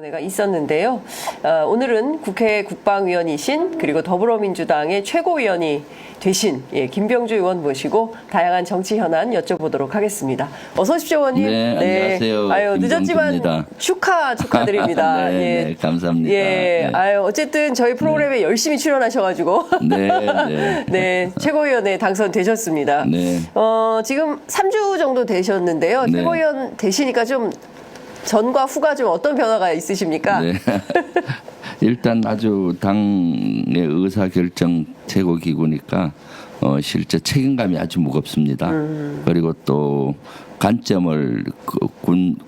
내가 있었는데요. 오늘은 국회 국방위원이신 그리고 더불어민주당의 최고위원이 되신 김병주 의원 모시고 다양한 정치 현안 여쭤보도록 하겠습니다. 어서 오십시오, 의원님. 네, 안녕하세요. 아유, 늦었지만 축하드립니다. 네, 감사합니다. 예, 아유, 어쨌든 저희 프로그램에 열심히 출연하셔가지고 네, 최고위원에 당선되셨습니다. 네. 지금 3주 정도 되셨는데요. 네. 최고위원 되시니까 좀 전과 후가 좀 어떤 변화가 있으십니까? 네. 일단 아주 당의 의사결정 최고기구니까 실제 책임감이 아주 무겁습니다. 그리고 또 관점을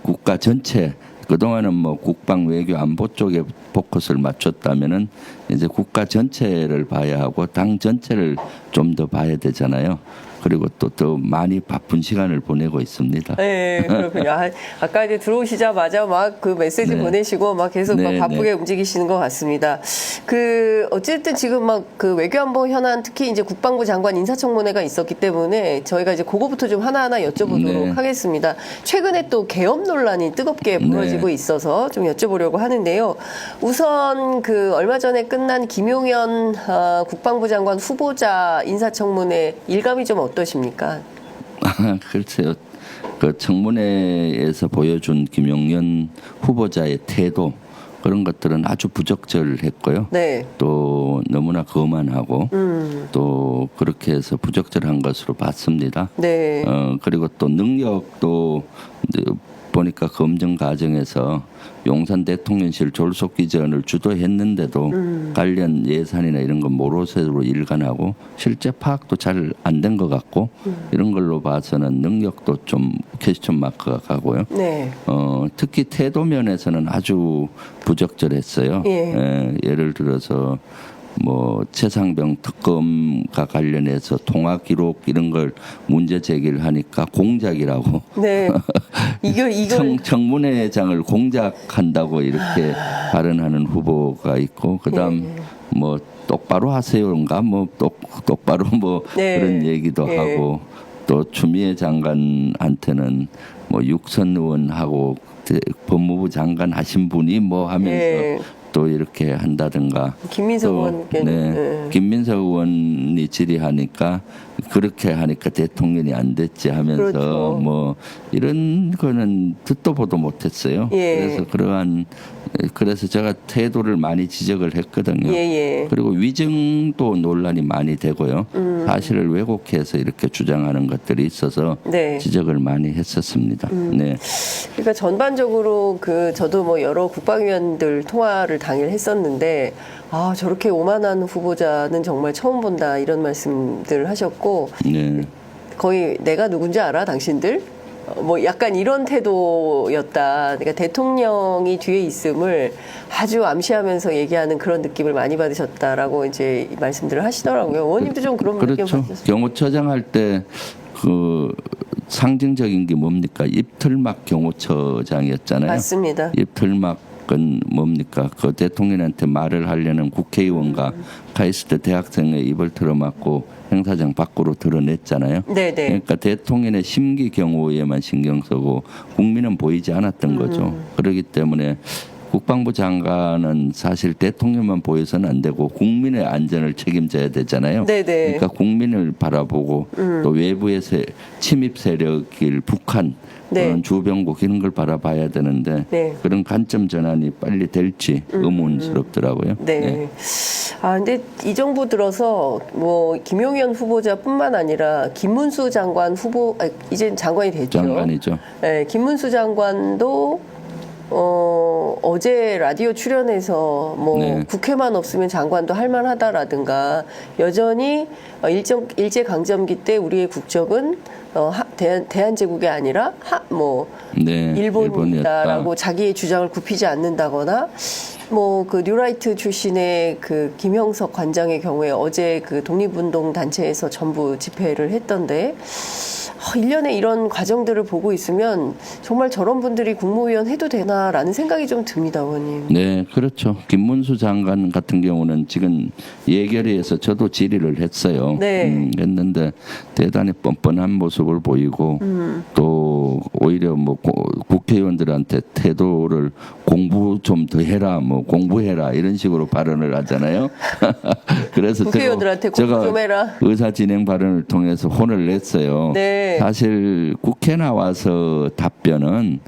국가 전체 그동안은 뭐 국방 외교 안보 쪽에 포커스를 맞췄다면은 이제 국가 전체를 봐야 하고 당 전체를 좀 더 봐야 되잖아요. 그리고 또 더 많이 바쁜 시간을 보내고 있습니다. 네, 그렇군요. 아까 이제 들어오시자마자 막 그 메시지 보내시고 막 계속 막 바쁘게 움직이시는 것 같습니다. 어쨌든 지금 막 그 외교안보 현안 특히 이제 국방부 장관 인사청문회가 있었기 때문에 저희가 이제 그거부터 좀 하나하나 여쭤보도록 하겠습니다. 최근에 또 계엄 논란이 뜨겁게 벌어지고 있어서 좀 여쭤보려고 하는데요. 우선 얼마 전에 끝난 김용현 국방부 장관 후보자 인사청문회 일감이 좀 어떠십니까? 글쎄요. 그 청문회에서 보여준 김용현 후보자의 태도 그런 것들은 아주 부적절했고요. 네. 또 너무나 거만하고 또 그렇게 해서 부적절한 것으로 봤습니다. 네. 그리고 또 능력도 보니까 검증 과정에서 용산 대통령실 졸속 기전을 주도했는데도 관련 예산이나 이런 건 모로세로 일관하고 실제 파악도 잘 안 된 것 같고 이런 걸로 봐서는 능력도 좀 퀘스천 마크가 가고요. 네. 특히 태도 면에서는 아주 부적절했어요. 예를 들어서 뭐 최상병 특검과 관련해서 통화 기록 이런 걸 문제 제기를 하니까 공작이라고. 네. 이걸 청문회장을 공작한다고 이렇게 발언하는 후보가 있고 그다음 뭐 똑바로 하세요인가 뭐 똑바로 뭐 그런 얘기도 하고 또 추미애 장관한테는 뭐 육선 의원하고 법무부 장관 하신 분이 뭐 하면서 또 이렇게 한다든가. 김민석 의원. 김민석 의원이 질의하니까 그렇게 하니까 대통령이 안 됐지 하면서 그렇죠. 뭐 이런 거는 듣도 보도 못했어요. 그래서 제가 태도를 많이 지적을 했거든요. 그리고 위증도 논란이 많이 되고요. 사실을 왜곡해서 이렇게 주장하는 것들이 있어서 지적을 많이 했었습니다. 네. 그러니까 전반적으로 저도 뭐 여러 국방위원들 통화를 당일 했었는데 저렇게 오만한 후보자는 정말 처음 본다 이런 말씀들 하셨고 거의 내가 누군지 알아 당신들? 뭐 약간 이런 태도였다. 그러니까 대통령이 뒤에 있음을 아주 암시하면서 얘기하는 그런 느낌을 많이 받으셨다라고 이제 말씀들을 하시더라고요. 의원님도 좀 그런 느낌 받으셨어요? 경호처장 할 때 상징적인 게 뭡니까? 입틀막 경호처장이었잖아요. 맞습니다. 입틀막은 뭡니까? 그 대통령한테 말을 하려는 국회의원과 카이스트 대학생의 입을 틀어막고 행사장 밖으로 드러냈잖아요. 그러니까 대통령의 심기 경호에만 신경 쓰고 국민은 보이지 않았던 거죠. 그렇기 때문에 국방부 장관은 사실 대통령만 보여서는 안 되고 국민의 안전을 책임져야 되잖아요. 그러니까 국민을 바라보고 또 외부의 침입 세력일 북한 또는 주변국 이런 걸 바라봐야 되는데 그런 관점 전환이 빨리 될지 의문스럽더라고요. 근데 이 정부 들어서 뭐 김용현 후보자뿐만 아니라 김문수 장관 이제 장관이 됐죠. 장관이죠. 네, 김문수 장관도 어제 라디오 출연해서 뭐 국회만 없으면 장관도 할만하다라든가 여전히 일제 강점기 때 우리의 국적은 대한제국이 아니라 일본이다라고 자기의 주장을 굽히지 않는다거나 뭐 뉴라이트 출신의 김형석 관장의 경우에 어제 독립운동 단체에서 전부 집회를 했던데 1년에 이런 과정들을 보고 있으면 정말 저런 분들이 국무위원 해도 되나라는 생각이 좀 듭니다, 의원님. 네, 그렇죠. 김문수 장관 같은 경우는 지금 예결위에서 저도 질의를 했어요. 했는데 대단히 뻔뻔한 모습을 보이고 또 또 오히려 뭐 국회의원들한테 태도를 공부 좀 더 해라, 뭐 공부해라 이런 식으로 발언을 하잖아요. 그래서 국회의원들한테 공부 좀 해라. 의사 진행 발언을 통해서 혼을 냈어요. 네. 사실 국회 나와서 답변은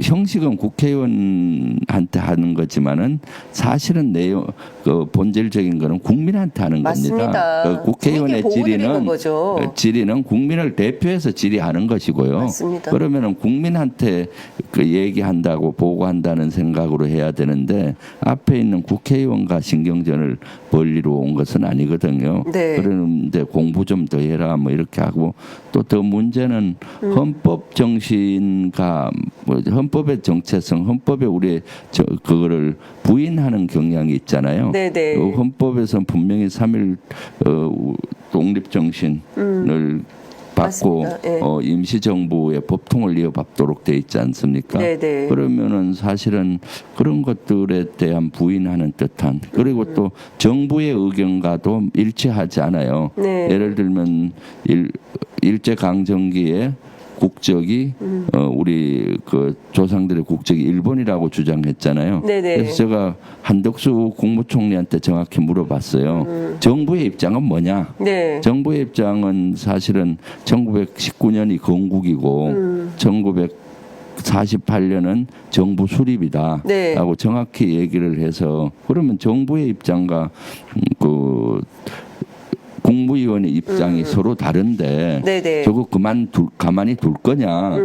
형식은 국회의원한테 하는 거지만은 사실은 내용 그 본질적인 거는 국민한테 하는 맞습니다. 겁니다. 그 국회의원의 질의는 국민을 대표해서 질의하는 것이고요. 맞습니다. 그러면은 국민한테 그 얘기한다고 보고한다는 생각으로 해야 되는데 앞에 있는 국회의원과 신경전을 벌리러 온 것은 아니거든요. 네. 그런데 공부 좀 더 해라 뭐 이렇게 하고 또 더 문제는 헌법 정신과 뭐 헌법의 정체성, 헌법에 우리 그거를 부인하는 경향이 있잖아요. 네네. 헌법에서는 분명히 3.1 독립 정신을 받고 네. 임시정부의 법통을 이어받도록 돼 있지 않습니까? 네네. 그러면은 사실은 그런 것들에 대한 부인하는 듯한 그리고 또 정부의 의견과도 일치하지 않아요. 네. 예를 들면 일제강점기에 국적이 우리 그 조상들의 국적이 일본이라고 주장했잖아요. 네네. 그래서 제가 한덕수 국무총리한테 정확히 물어봤어요. 정부의 입장은 뭐냐? 네. 정부의 입장은 사실은 1919년이 건국이고 1948년은 정부 수립이다. 네. 라고 정확히 얘기를 해서 그러면 정부의 입장과 그 국무위원의 입장이 서로 다른데 네네. 저거 가만히 둘 거냐?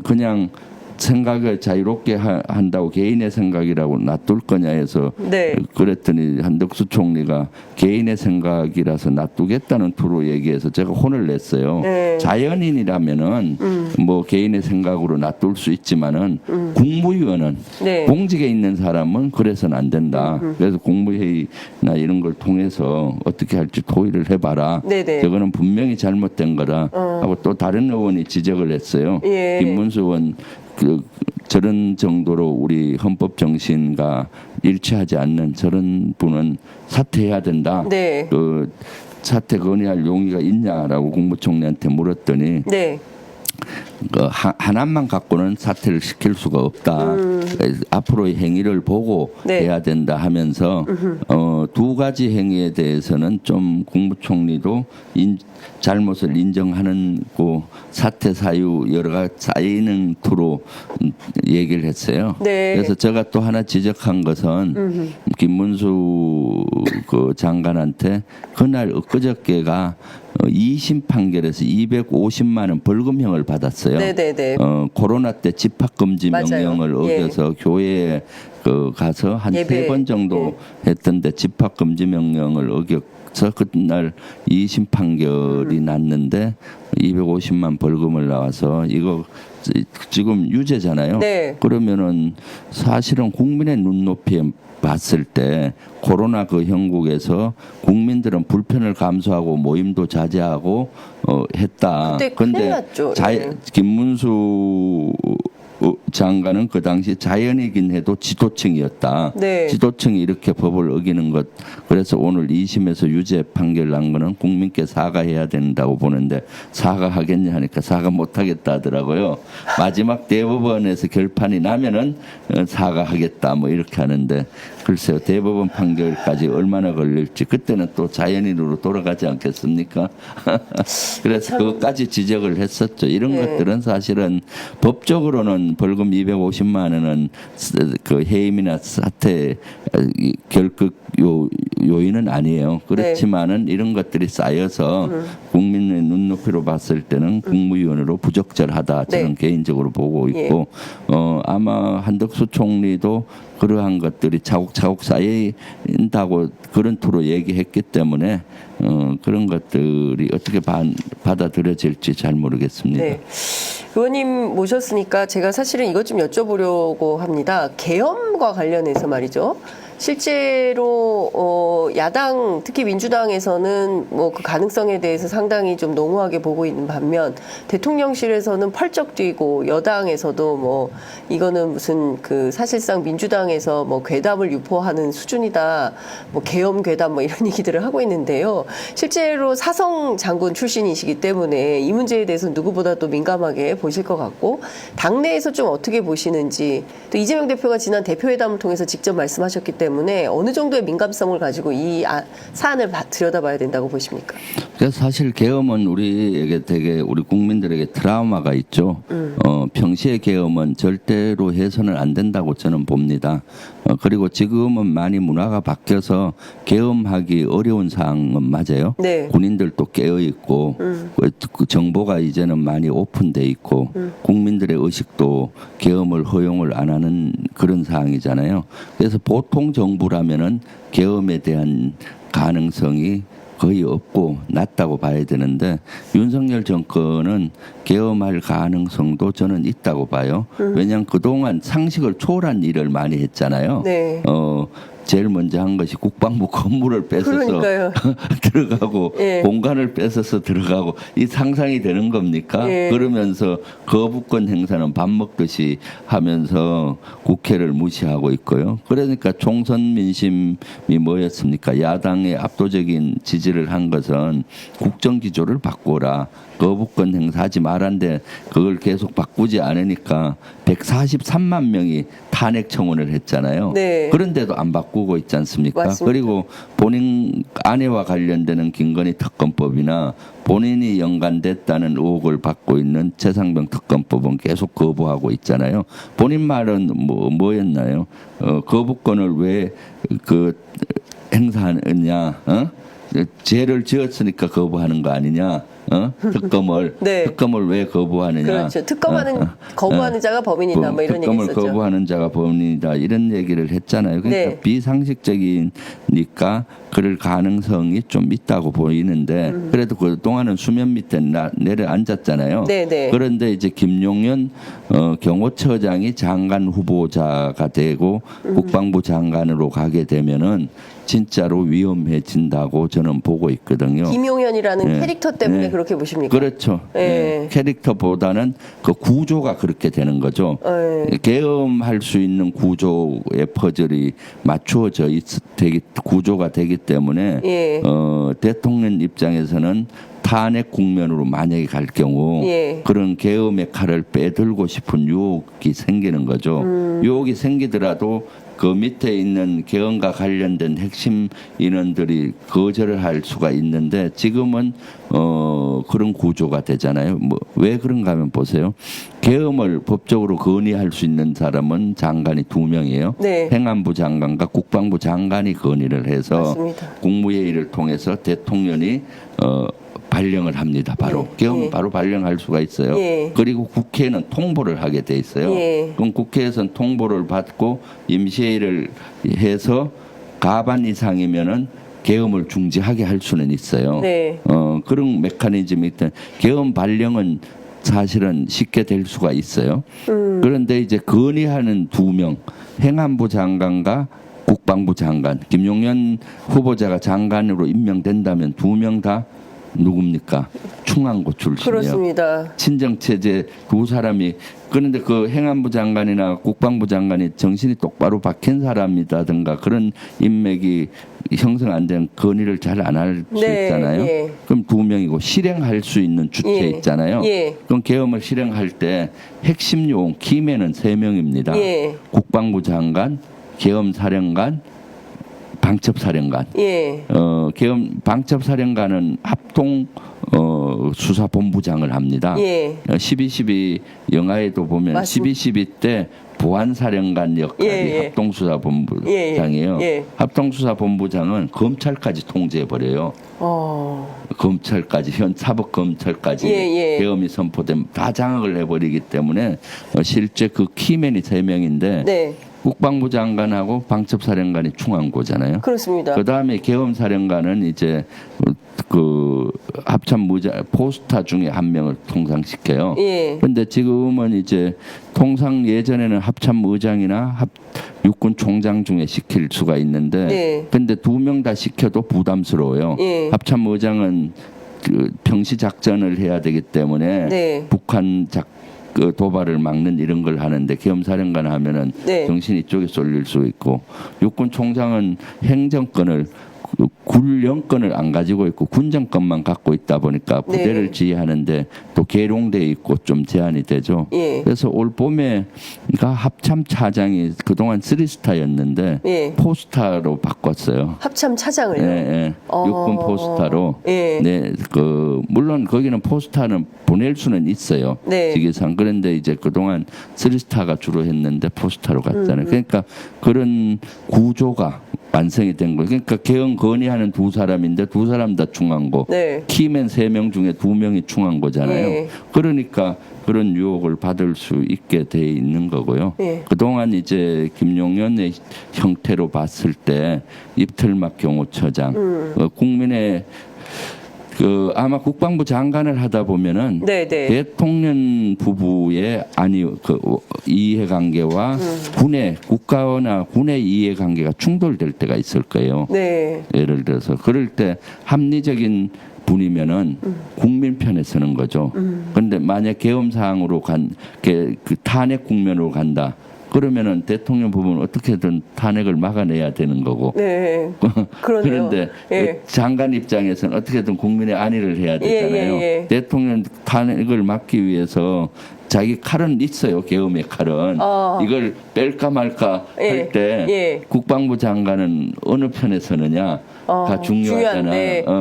그냥 생각을 자유롭게 한다고 개인의 생각이라고 놔둘 거냐 해서 네. 그랬더니 한덕수 총리가 개인의 생각이라서 놔두겠다는 투로 얘기해서 제가 혼을 냈어요. 네. 자연인이라면은 뭐 개인의 생각으로 놔둘 수 있지만은 국무위원은 네. 공직에 있는 사람은 그래서는 안 된다. 그래서 국무회의나 이런 걸 통해서 어떻게 할지 토의를 해봐라. 네네. 저거는 분명히 잘못된 거라 하고 또 다른 의원이 지적을 했어요. 예. 김문수 의원 저런 정도로 우리 헌법 정신과 일치하지 않는 저런 분은 사퇴해야 된다. 네. 그 사퇴 건의할 용의가 있냐라고 국무총리한테 물었더니 네. 그 하나만 갖고는 사퇴를 시킬 수가 없다. 앞으로의 행위를 보고 네. 해야 된다 하면서 두 가지 행위에 대해서는 좀 국무총리도 잘못을 인정하는 그 사퇴 사유 여러 가지 쌓이는 투로 얘기를 했어요. 네. 그래서 제가 또 하나 지적한 것은 김문수 그 장관한테 그날 엊그저께가 2심 판결에서 250만 원 벌금형을 받았어요. 네네네. 코로나 때 집합금지 맞아요. 명령을 어겨서 교회에 가서 한 예배. 3번 정도 했던데 집합금지 명령을 어겨서 그날 2심 판결이 났는데 250만 벌금을 나와서 이거 지금 유죄잖아요. 네. 그러면은 사실은 국민의 눈높이에 봤을 때 코로나 그 형국에서 국민들은 불편을 감수하고 모임도 자제하고 했다. 그때 큰일 났죠. 김문수 장관은 그 당시 자연이긴 해도 지도층이었다. 네. 지도층이 이렇게 법을 어기는 것. 그래서 오늘 2심에서 유죄 판결 난 거는 국민께 사과해야 된다고 보는데 사과하겠냐 하니까 사과 못하겠다 하더라고요. 마지막 대법원에서 결판이 나면은 사과하겠다 뭐 이렇게 하는데 글쎄요. 대법원 판결까지 얼마나 걸릴지 그때는 또 자연인으로 돌아가지 않겠습니까? 그래서 그것까지 지적을 했었죠. 이런 것들은 사실은 법적으로는 벌금 250만 원은 그 해임이나 사퇴 결극 요인은 아니에요. 그렇지만은 이런 것들이 쌓여서 국민의 눈높이로 봤을 때는 국무위원으로 부적절하다. 저는 개인적으로 보고 있고 아마 한덕수 총리도 그러한 것들이 차곡차곡 쌓인다고 그런 투로 얘기했기 때문에 그런 것들이 어떻게 받아들여질지 잘 모르겠습니다. 네. 의원님 모셨으니까 제가 사실은 이것 좀 여쭤보려고 합니다. 계엄과 관련해서 말이죠. 실제로 야당 특히 민주당에서는 뭐 그 가능성에 대해서 상당히 좀 농후하게 보고 있는 반면 대통령실에서는 펄쩍 뛰고 여당에서도 뭐 이거는 무슨 그 사실상 민주당에서 뭐 괴담을 유포하는 수준이다. 뭐 계엄 괴담 뭐 이런 얘기들을 하고 있는데요. 실제로 사성 장군 출신이시기 때문에 이 문제에 대해서 누구보다도 민감하게 보실 것 같고 당내에서 좀 어떻게 보시는지 또 이재명 대표가 지난 대표회담을 통해서 직접 말씀하셨기 때문에 어느 정도의 민감성을 가지고 이 사안을 들여다봐야 된다고 보십니까? 그래서 사실 계엄은 우리에게 되게 우리 국민들에게 트라우마가 있죠. 평시의 계엄은 절대로 해서는 안 된다고 저는 봅니다. 그리고 지금은 많이 문화가 바뀌어서 계엄하기 어려운 상황은 맞아요. 네. 군인들도 깨어 있고 그 정보가 이제는 많이 오픈돼 있고 국민들의 의식도 계엄을 허용을 안 하는 그런 상황이잖아요. 그래서 보통 정부라면은 계엄에 대한 가능성이 거의 없고 낮다고 봐야 되는데 윤석열 정권은 계엄할 가능성도 저는 있다고 봐요. 왜냐하면 그동안 상식을 초월한 일을 많이 했잖아요. 네. 제일 먼저 한 것이 국방부 건물을 뺏어서 들어가고 예. 공간을 뺏어서 들어가고 이 상상이 되는 겁니까? 예. 그러면서 거부권 행사는 밥 먹듯이 하면서 국회를 무시하고 있고요. 그러니까 총선 민심이 뭐였습니까? 야당의 압도적인 지지를 한 것은 국정기조를 바꾸라. 거부권 행사하지 말았는데 그걸 계속 바꾸지 않으니까 143만 명이 탄핵 청원을 했잖아요. 네. 그런데도 안 바꾸고 있지 않습니까? 맞습니다. 그리고 본인 아내와 관련되는 김건희 특검법이나 본인이 연관됐다는 의혹을 받고 있는 최상병 특검법은 계속 거부하고 있잖아요. 본인 말은 뭐였나요? 거부권을 왜 그 행사하느냐? 죄를 지었으니까 거부하는 거 아니냐? 특검을 네. 특검을 왜 거부하느냐? 그렇죠. 거부하는 자가 범인이다. 뭐 이런 특검을 얘기했었죠. 거부하는 자가 범인이다. 이런 얘기를 했잖아요. 그러니까 네. 비상식적이니까 그럴 가능성이 좀 있다고 보이는데 그래도 그 동안은 수면 밑에 내려앉았잖아요. 네. 그런데 이제 김용현 경호처장이 장관 후보자가 되고 국방부 장관으로 가게 되면은 진짜로 위험해진다고 저는 보고 있거든요. 김용현이라는 캐릭터 때문에 그렇게 보십니까? 그렇죠. 캐릭터보다는 그 구조가 그렇게 되는 거죠. 계엄할 수 있는 구조의 퍼즐이 맞추어져 구조가 되기 때문에 대통령 입장에서는 탄핵 국면으로 만약에 갈 경우 그런 계엄의 칼을 빼들고 싶은 유혹이 생기는 거죠. 유혹이 생기더라도 그 밑에 있는 계엄과 관련된 핵심 인원들이 거절을 할 수가 있는데 지금은 그런 구조가 되잖아요. 왜 그런가 하면 보세요. 계엄을 법적으로 건의할 수 있는 사람은 장관이 2명이에요. 네. 행안부 장관과 국방부 장관이 건의를 해서 맞습니다. 국무회의를 통해서 대통령이 발령을 합니다. 바로 계엄 바로 발령할 수가 있어요. 그리고 국회는 통보를 하게 돼 있어요. 그럼 국회에서는 통보를 받고 임시회의를 해서 가반 이상이면은 계엄을 중지하게 할 수는 있어요. 그런 메커니즘이 있던 계엄 발령은 사실은 쉽게 될 수가 있어요. 그런데 이제 건의하는 2명, 행안부 장관과 국방부 장관, 김용현 후보자가 장관으로 임명된다면 2명 다 누굽니까? 충안고 출신이에요. 그렇습니다. 친정체제 2사람이 그런데 그 행안부 장관이나 국방부 장관이 정신이 똑바로 박힌 사람이라든가 그런 인맥이 형성 안 된 건의를 잘 안 할 수 있잖아요. 그럼 2명이고 실행할 수 있는 주체 있잖아요. 그럼 계엄을 실행할 때 핵심 요원 키맨은 3명입니다. 국방부 장관, 계엄사령관, 방첩사령관. 계엄 방첩사령관은 합동 수사본부장을 합니다. 12.12 영화에도 보면 맞습니다. 12.12 때 보안사령관 역할이 합동수사본부장이에요. 합동수사본부장은 검찰까지 통제해버려요. 검찰까지 현 사법검찰까지 계엄이 선포되면 다 장악을 해버리기 때문에 실제 그 키맨이 3명인데 국방부 장관하고 방첩사령관이 충안고잖아요. 그렇습니다. 그 다음에 계엄사령관은 이제 그 합참무장 포스타 중에 한 명을 통상시켜요. 그런데 지금은 이제 통상 예전에는 합참의장이나 육군 총장 중에 시킬 수가 있는데, 근데 2명 다 시켜도 부담스러워요. 합참의장은 그 평시 작전을 해야 되기 때문에 북한 그 도발을 막는 이런 걸 하는데 계엄사령관 하면은 정신이 이쪽에 쏠릴 수 있고, 육군 총장은 행정권을 군령권을 안 가지고 있고 군정권만 갖고 있다 보니까 부대를 지휘하는데 또 계룡돼 있고 좀 제한이 되죠. 그래서 올 봄에 그러니까 합참 차장이 그동안 3스타였는데 포스타로 바꿨어요. 합참 차장을요? 네, 육군 포스타로. 네, 그 물론 거기는 포스타는 보낼 수는 있어요. 직위상. 그런데 이제 그동안 3스타가 주로 했는데 포스타로 갔잖아요. 그러니까 그런 구조가 완성이 된 거예요. 그러니까 개헌 건의하는 2사람인데 2사람 다 충한고, 키맨 3명 중에 2명이 충한 거잖아요. 그러니까 그런 유혹을 받을 수 있게 돼 있는 거고요. 그동안 이제 김용현의 형태로 봤을 때 입틀막 경호처장, 국민의 그 아마 국방부 장관을 하다 보면은 대통령 부부의 그 이해관계와 군의 국가나 군의 이해관계가 충돌될 때가 있을 거예요. 예를 들어서 그럴 때 합리적인 분이면은 국민 편에 서는 거죠. 그런데 만약 계엄 사항으로 그 탄핵 국면으로 간다. 그러면은 대통령 부분은 어떻게든 탄핵을 막아내야 되는 거고. 그런데 장관 입장에서는 어떻게든 국민의 안위를 해야 되잖아요. 대통령 탄핵을 막기 위해서 자기 칼은 있어요. 계엄의 칼은. 이걸 뺄까 말까 할 때 국방부 장관은 어느 편에 서느냐가 중요하잖아.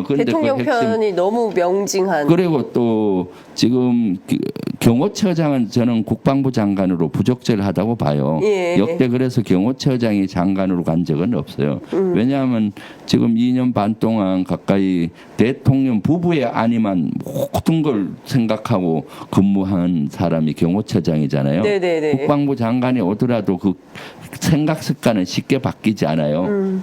근데 대통령 편이 너무 명징한. 그리고 또 지금 경호처장은 저는 국방부 장관으로 부적절하다고 봐요. 역대 그래서 경호처장이 장관으로 간 적은 없어요. 왜냐하면 지금 2년 반 동안 가까이 대통령 부부의 안위만 모든 걸 생각하고 근무한 사람이 경호처장이잖아요. 국방부 장관이 오더라도 그 생각 습관은 쉽게 바뀌지 않아요.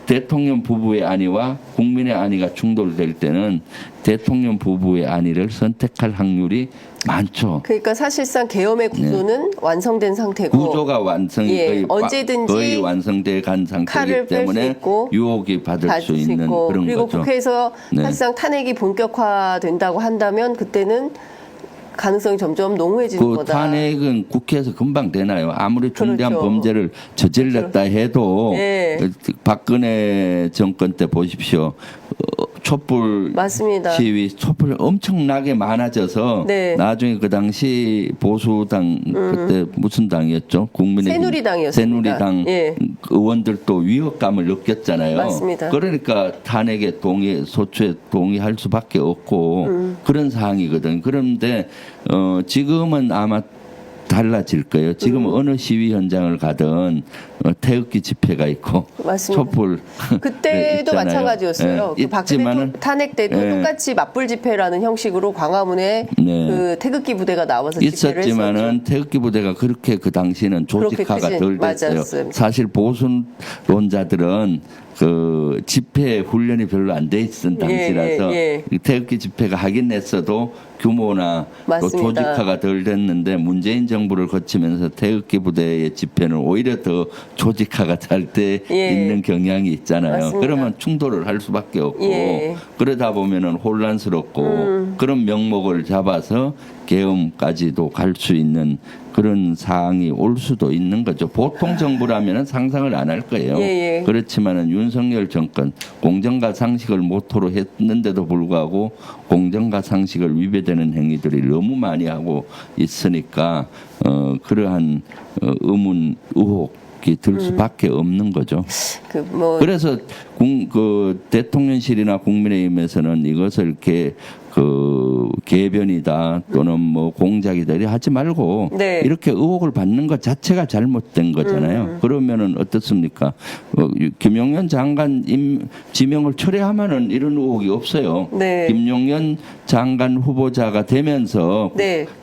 대통령 부부의 안위와 국민의 안위가 충돌될 때는 대통령 부부의 안위를 선택할 확률이 많죠. 그러니까 사실상 계엄의 구조는 완성된 상태고, 구조가 완성이 언제든지 거의 완성돼 간 상태이기 때문에 유혹이 받을 수 있는 그런 그리고 거죠. 국회에서 사실상 탄핵이 본격화된다고 한다면 그때는 가능성이 점점 농후해지는 그 거다. 탄핵은 국회에서 금방 되나요? 아무리 중대한 범죄를 저질렀다 해도 박근혜 정권 때 보십시오. 촛불 시위, 촛불 엄청나게 많아져서 나중에 그 당시 보수당 그때 무슨 당이었죠? 새누리당이었습니다. 새누리당 의원들도 위협감을 느꼈잖아요. 그러니까 탄핵에 소추에 동의할 수밖에 없고 그런 상황이거든. 그런데 지금은 아마 달라질 거예요. 지금 어느 시위 현장을 가든 태극기 집회가 있고 촛불 그때도 마찬가지였어요. 그 박근혜 탄핵 때도 똑같이 맞불 집회라는 형식으로 광화문에 그 태극기 부대가 나와서 집회를 있었지만은 태극기 부대가 그렇게 그 당시는 조직화가 덜 됐어요. 사실 보수론자들은 그 집회 훈련이 별로 안 돼 있던 당시라서 태극기 집회가 하긴 했어도 규모나 또 조직화가 덜 됐는데 문재인 정부를 거치면서 태극기 부대의 집회는 오히려 더 조직화가 잘 돼 있는 경향이 있잖아요. 그러면 충돌을 할 수밖에 없고 그러다 보면은 혼란스럽고 그런 명목을 잡아서 계엄까지도 갈 수 있는 그런 사항이 올 수도 있는 거죠. 보통 정부라면 상상을 안 할 거예요. 그렇지만은 윤석열 정권 공정과 상식을 모토로 했는데도 불구하고 공정과 상식을 위배되는 행위들이 너무 많이 하고 있으니까 그러한 의문 의혹이 들 수밖에 없는 거죠. 그래서 그 대통령실이나 국민의힘에서는 이것을 이렇게 그 개변이다 또는 뭐 공작이다 이렇게 하지 말고 이렇게 의혹을 받는 것 자체가 잘못된 거잖아요. 그러면은 어떻습니까? 김용현 장관 지명을 철회하면은 이런 의혹이 없어요. 김용현 장관 후보자가 되면서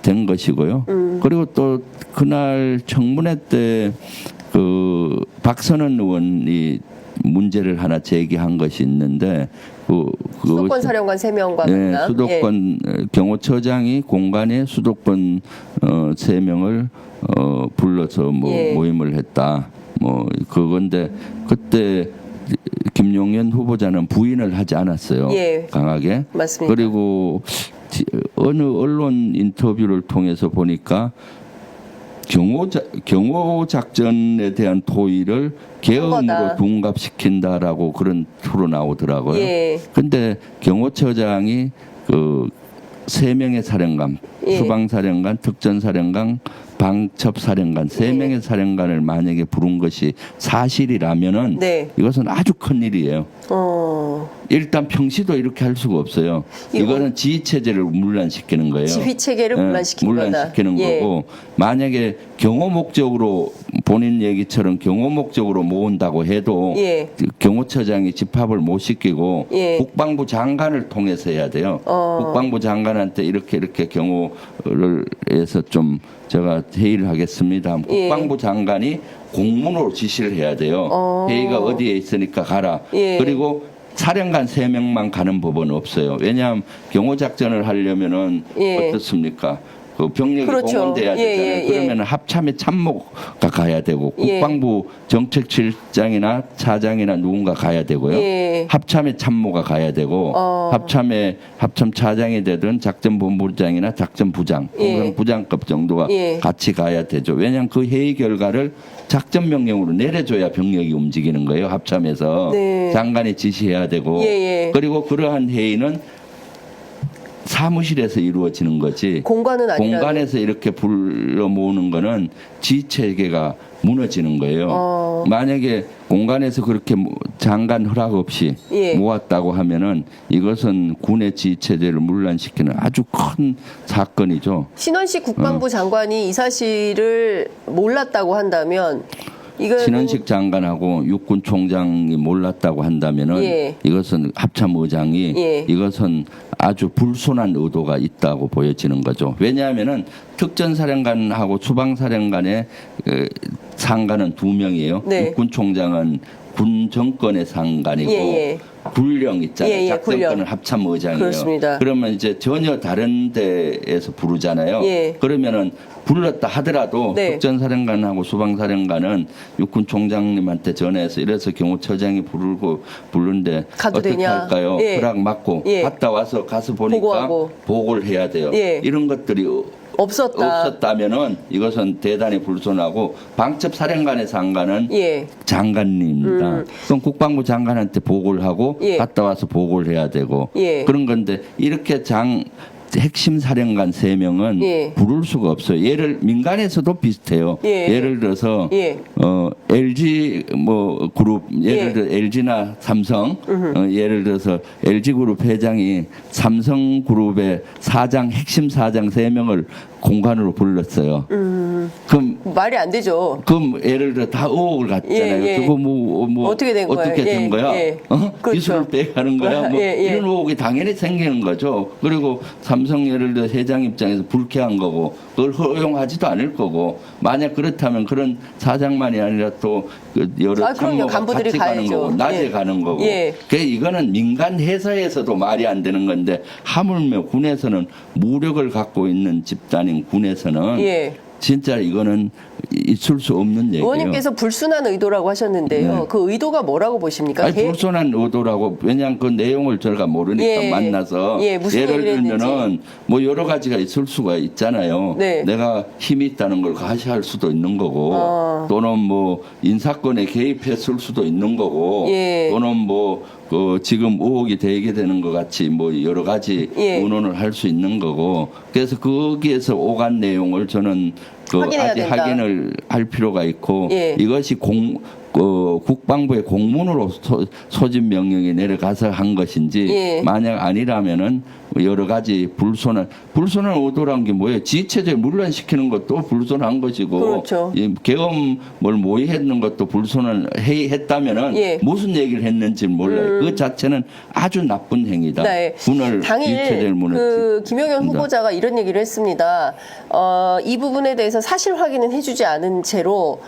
된 것이고요. 그리고 또 그날 청문회 때 그 박선원 의원이 문제를 하나 제기한 것이 있는데 수도권 사령관 3명과 네, 수도권 경호처장이 공간에 수도권 3명을 불러서 모임을 했다. 그건데 그때 김용현 후보자는 부인을 하지 않았어요. 강하게. 맞습니다. 그리고 어느 언론 인터뷰를 통해서 보니까 경호 작전에 대한 토의를 계엄으로 둔갑시킨다라고 그런 투로 나오더라고요. 근데 경호처장이 그 3명의 사령관, 수방사령관, 특전사령관, 방첩사령관 3명의 사령관을 만약에 부른 것이 사실이라면은 이것은 아주 큰 일이에요. 일단 평시도 이렇게 할 수가 없어요. 이거는 지휘체제를 문란시키는 거예요. 지휘체계를 문란시키는 거고 만약에 경호 목적으로 본인 얘기처럼 경호 목적으로 모은다고 해도 경호처장이 집합을 못 시키고 국방부 장관을 통해서 해야 돼요. 국방부 장관한테 이렇게 경호를 해서 좀 제가 회의를 하겠습니다. 국방부 장관이 공문으로 지시를 해야 돼요. 회의가 어디에 있으니까 가라. 그리고 사령관 3명만 가는 법은 없어요. 왜냐하면 경호작전을 하려면은 어떻습니까? 그 병력이 동원돼야 되잖아요. 그러면 합참의 참모가 가야 되고 국방부 정책실장이나 차장이나 누군가 가야 되고요. 합참의 참모가 가야 되고 합참 차장이 되든 작전본부장이나 작전부장, 부장급 정도가 같이 가야 되죠. 왜냐하면 그 회의 결과를 작전 명령으로 내려줘야 병력이 움직이는 거예요. 합참에서 장관이 지시해야 되고 그리고 그러한 회의는 사무실에서 이루어지는 거지. 공간에서 이렇게 불러 모으는 거는 지체계가 무너지는 거예요. 만약에 공간에서 그렇게 장관 허락 없이 모았다고 하면은 이것은 군의 지체제를 문란시키는 아주 큰 사건이죠. 신원식 국방부 장관이 이 사실을 몰랐다고 한다면 신원식 장관하고 육군 총장이 몰랐다고 한다면은 이것은 합참 의장이 이것은 아주 불손한 의도가 있다고 보여지는 거죠. 왜냐하면은 특전사령관하고 수방사령관의 상관은 2명이에요. 육군 총장은 군 정권의 상관이고 군령 있잖아요. 작전권은 합참 의장이에요. 그렇습니다. 그러면 이제 전혀 다른 데에서 부르잖아요. 그러면은 불렀다 하더라도 특전사령관하고 수방사령관은 육군 총장님한테 전해서 이래서 경호처장이 부르는데 어떻게 되냐? 할까요? 허락 받고 갔다 와서 가서 보니까 보고를 해야 돼요. 이런 것들이 없었다면은 이것은 대단히 불손하고 방첩사령관의 상관은 장관입니다. 그럼 국방부 장관한테 보고를 하고 갔다 와서 보고를 해야 되고 그런 건데 이렇게 핵심 사령관 3명은 부를 수가 없어요. 민간에서도 비슷해요. 예를 들어서 LG 그룹 예를 들어 LG나 삼성 예를 들어서 LG 그룹 회장이 삼성 그룹의 핵심 사장 3명을 공관으로 불렀어요. 그럼 말이 안 되죠. 그럼 예를 들어 다 의혹을 갖잖아요. 그거 어떻게 된 거야? 그렇죠. 기술을 빼가는 거야? 이런 의혹이 당연히 생기는 거죠. 그리고 삼성 예를 들어 회장 입장에서 불쾌한 거고 그걸 허용하지도 않을 거고 만약 그렇다면 그런 사장만이 아니라 또 여러 참모가 같이 가는 거고 낮에 가는 거고 그러니까 이거는 민간 회사에서도 말이 안 되는 건데 하물며 군에서는 무력을 갖고 있는 집단인 군에서는 진짜 이거는 있을 수 없는 얘기예요. 의원님께서 불순한 의도라고 하셨는데요. 그 의도가 뭐라고 보십니까? 불순한 의도라고 왜냐하면 그 내용을 저희가 모르니까 만나서 예를 들면은 여러 가지가 있을 수가 있잖아요. 내가 힘이 있다는 걸 가시할 수도 있는 거고 또는 인사권에 개입했을 수도 있는 거고 또는 지금 의혹이 되게 되는 것 같이 여러 가지 의논을 할 수 있는 거고 그래서 거기에서 오간 내용을 저는 아직 확인을 할 필요가 있고 이것이 국방부의 공문으로 소집 명령이 내려가서 한 것인지 만약 아니라면은 여러 가지 불손한 의도란 게 뭐예요? 지휘체제 물란시키는 것도 불손한 것이고 그렇죠. 계엄을 모의했는 것도 불손한 했다면은 예. 무슨 얘기를 했는지 몰라요. 그 자체는 아주 나쁜 행위다. 네. 군을 당일 지휘체제를 그 김용현 후보자가 이런 얘기를 했습니다. 이 부분에 대해서 사실 확인은 해주지 않은 채로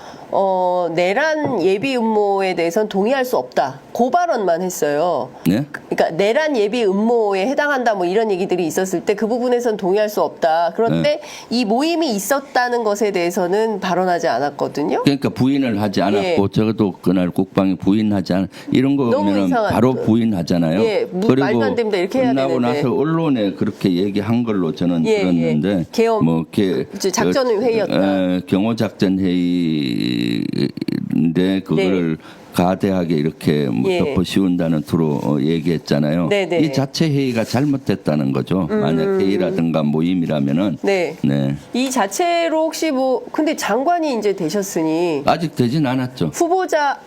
내란 예비 음모에 대해서는 동의할 수 없다. 그 발언만 했어요. 네? 그러니까 내란 예비 음모에 해당한다 뭐 이런 얘기들이 있었을 때 그 부분에서는 동의할 수 없다. 그런데 이 모임이 있었다는 것에 대해서는 발언하지 않았거든요. 그러니까 부인을 하지 않았고 예. 저도 그날 국방이 부인하지 않 이런 너무 거면은 이상한 바로 부인하잖아요. 예, 말도 안 됩니다. 이렇게 해야 끝나고 되는데. 나서 언론에 그렇게 얘기한 걸로 저는 예, 들었는데 예. 계엄 이제 작전 회의였다. 경호 작전 회의인데 그거를 가대하게 이렇게 예. 덮어 씌운다는 투로 얘기했잖아요. 네네. 이 자체 회의가 잘못됐다는 거죠. 만약 회의라든가 모임이라면은 네. 네. 이 자체로 혹시 근데 장관이 이제 되셨으니 아직 되진 않았죠. 후보자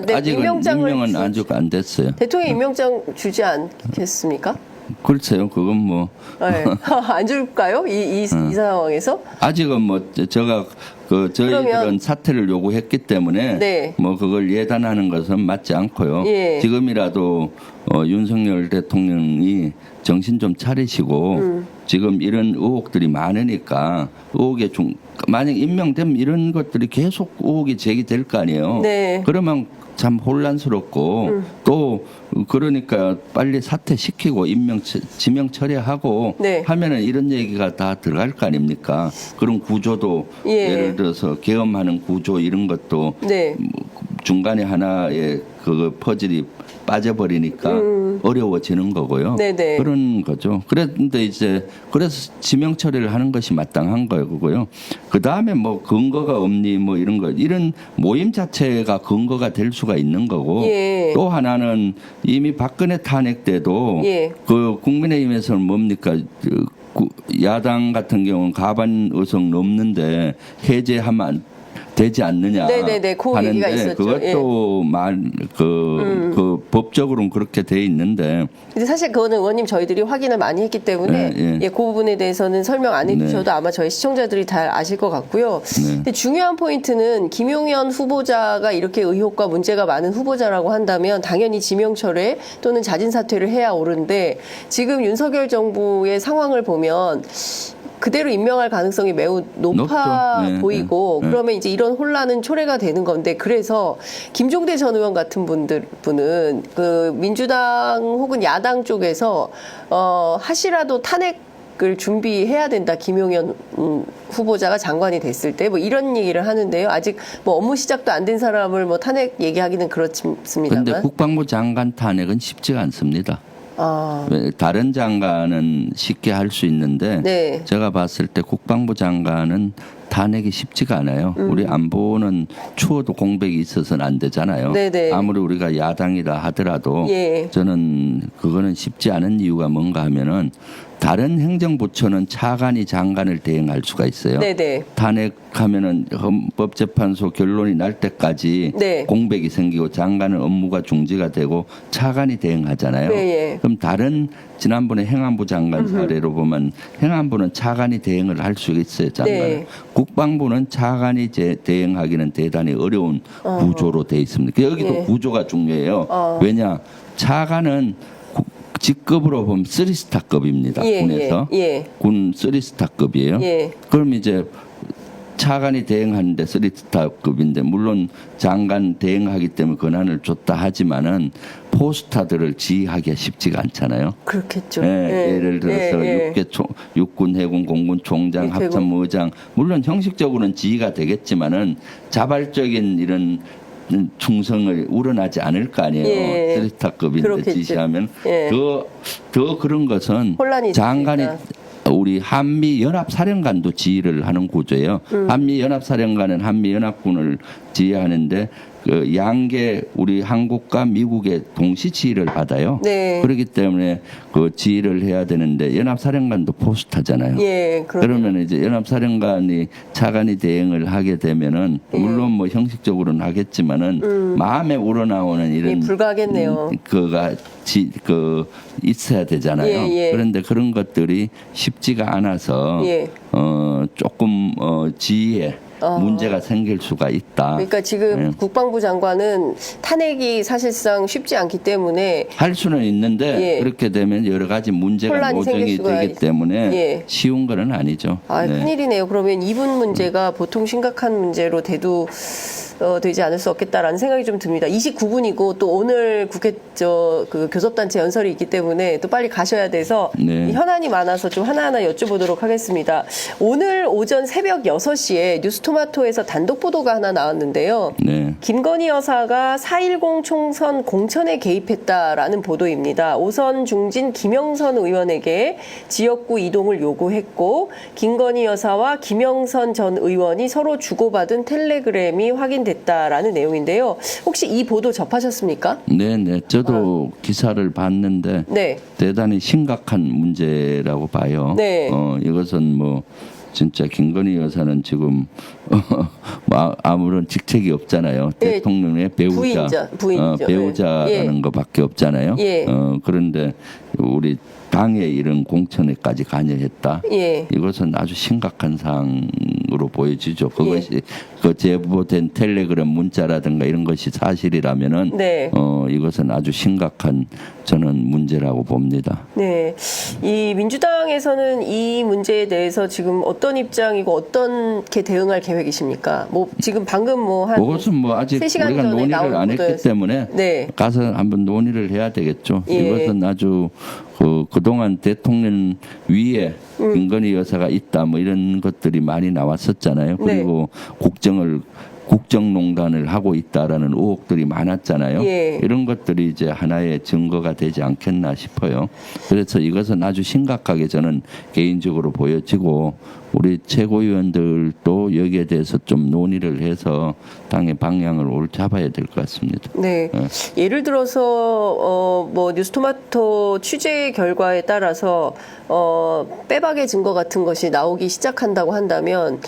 네, 아직은 임명은 아직 안 됐어요. 대통령 임명장 주지 않겠습니까? 글쎄요, 그건 뭐 네. 안 줄까요? 이 상황에서? 아직은 뭐 제가 저희들은 그러면- 사퇴를 요구했기 때문에 네. 뭐 그걸 예단하는 것은 맞지 않고요. 예. 지금이라도 윤석열 대통령이 정신 좀 차리시고 지금 이런 의혹들이 많으니까 만약 임명되면 이런 것들이 계속 의혹이 제기될 거 아니에요. 네. 그러면 참 혼란스럽고 또 그러니까 빨리 사퇴시키고 지명 처리하고 네. 하면은 이런 얘기가 다 들어갈 거 아닙니까? 그런 구조도 예. 예를 들어서 계엄하는 구조 이런 것도 네. 중간에 하나의 그 퍼즐이 빠져버리니까 어려워지는 거고요. 네네. 그런 거죠. 그런데 그래서 지명 처리를 하는 것이 마땅한 거고요. 그 다음에 뭐 근거가 없니 뭐 이런 모임 자체가 근거가 될 수가 있는 거고 예. 또 하나는 이미 박근혜 탄핵 때도 예. 그 국민의힘에서는 뭡니까? 야당 같은 경우는 가반 의석 넘는데 해제하면 되지 않느냐 네네네, 그 얘기가 하는데 있었죠. 그것도 그 법적으로는 그렇게 돼 있는데 근데 사실 그거는 의원님 저희들이 확인을 많이 했기 때문에 그 부분에 대해서는 설명 안 해주셔도 아마 저희 시청자들이 잘 아실 것 같고요. 근데 중요한 포인트는 김용현 후보자가 이렇게 의혹과 문제가 많은 후보자라고 한다면 당연히 지명철회 또는 자진 사퇴를 해야 옳은데 지금 윤석열 정부의 상황을 보면 그대로 임명할 가능성이 매우 높아 높죠. 보이고 그러면 이제 이런 혼란은 초래가 되는 건데 그래서 김종대 전 의원 같은 분은 그 민주당 혹은 야당 쪽에서 하시라도 탄핵을 준비해야 된다. 김용현 후보자가 장관이 됐을 때 뭐 이런 얘기를 하는데요. 아직 뭐 업무 시작도 안 된 사람을 뭐 탄핵 얘기하기는 그렇습니다만. 그런데 국방부 장관 탄핵은 쉽지가 않습니다. 다른 장관은 쉽게 할 수 있는데 네. 제가 봤을 때 국방부 장관은 탄핵이 쉽지가 않아요. 우리 안보는 추워도 공백이 있어서는 안 되잖아요. 네네. 아무리 우리가 야당이다 하더라도 예. 저는 그거는 쉽지 않은 이유가 뭔가 하면은 다른 행정부처는 차관이 장관을 대행할 수가 있어요. 네네. 탄핵하면은 헌법재판소 결론이 날 때까지 네. 공백이 생기고 장관은 업무가 중지가 되고 차관이 대행하잖아요. 네. 그럼 다른 지난번에 행안부 장관 사례로 보면 행안부는 차관이 대행을 할 수 있어요. 장관은. 네. 국방부는 차관이 대행하기는 대단히 어려운 구조로 돼 있습니다. 여기도 예. 구조가 중요해요. 왜냐 차관은 직급으로 보면 3스타급입니다. 군에서. 군 3스타급이에요. 그럼 이제 차관이 대행하는데 3스타급인데 물론 장관 대행하기 때문에 권한을 줬다 하지만은 포스타들을 지휘하기가 쉽지가 않잖아요. 그렇겠죠. 예를 들어서 육군, 해군, 공군 총장, 육해군. 합참의장 물론 형식적으로는 지휘가 되겠지만은 자발적인 이런 충성을 우러나지 않을 거 아니에요. 쓰리스타급인데 그렇겠죠. 지시하면 더 그런 것은 혼란이 장관이 있으니까. 우리 한미연합사령관도 지휘를 하는 구조예요. 한미연합사령관은 한미연합군을 지휘하는데 그 양계 우리 한국과 미국의 동시 지휘를 받아요. 네. 그렇기 때문에 그 지휘를 해야 되는데 연합사령관도 포스트하잖아요. 예, 그러면 이제 연합사령관이 차관이 대행을 하게 되면은 물론 뭐 형식적으로는 하겠지만은 마음에 우러나오는 이런 불가하겠네요. 그가 있어야 되잖아요. 예. 그런데 그런 것들이 쉽지가 않아서 조금 지휘에 문제가 생길 수가 있다. 그러니까 지금 국방부 장관은 탄핵이 사실상 쉽지 않기 때문에 할 수는 있는데 그렇게 되면 여러 가지 문제가 노정이 되기 때문에 쉬운 건 아니죠. 큰일이네요. 그러면 이분 문제가 보통 심각한 문제로 되지 않을 수 없겠다라는 생각이 좀 듭니다. 29분이고 또 오늘 국회 그 교섭단체 연설이 있기 때문에 또 빨리 가셔야 돼서 현안이 많아서 좀 하나하나 여쭤보도록 하겠습니다. 오늘 오전 새벽 6시에 뉴스토마토에서 단독 보도가 하나 나왔는데요. 김건희 여사가 4.10 총선 공천에 개입했다라는 보도입니다. 오선 중진 김영선 의원에게 지역구 이동을 요구했고 김건희 여사와 김영선 전 의원이 서로 주고받은 텔레그램이 확인됐다라는 내용인데요. 혹시 이 보도 접하셨습니까? 네. 저도 기사를 봤는데 대단히 심각한 문제라고 봐요. 이것은 뭐 진짜 김건희 여사는 지금 아무런 직책이 없잖아요. 대통령의 배우자라는 것밖에 없잖아요. 그런데 우리 당의 이런 공천에까지 관여했다. 이것은 아주 심각한 사항으로 보여지죠. 그것이 그 제보된 텔레그램 문자라든가 이런 것이 사실이라면은 이것은 아주 심각한 저는 문제라고 봅니다. 이 민주당에서는 이 문제에 대해서 지금 어떤 입장이고 어떻게 대응할 계획이십니까? 뭐 지금 방금 그것은 뭐 아직 3시간 우리가 전에 논의를 안 했기 때문에 가서 한번 논의를 해야 되겠죠. 이것은 아주 그동안 대통령 위에 김건희 여사가 있다 뭐 이런 것들이 많이 나왔었잖아요. 그리고 국정농단을 하고 있다라는 의혹들이 많았잖아요. 이런 것들이 이제 하나의 증거가 되지 않겠나 싶어요. 그래서 이것은 아주 심각하게 저는 개인적으로 보여지고 우리 최고위원들도 여기에 대해서 좀 논의를 해서 당의 방향을 옳게 잡아야 될 것 같습니다. 예를 들어서 뭐 뉴스토마토 취재 결과에 따라서 빼박의 증거 같은 것이 나오기 시작한다고 한다면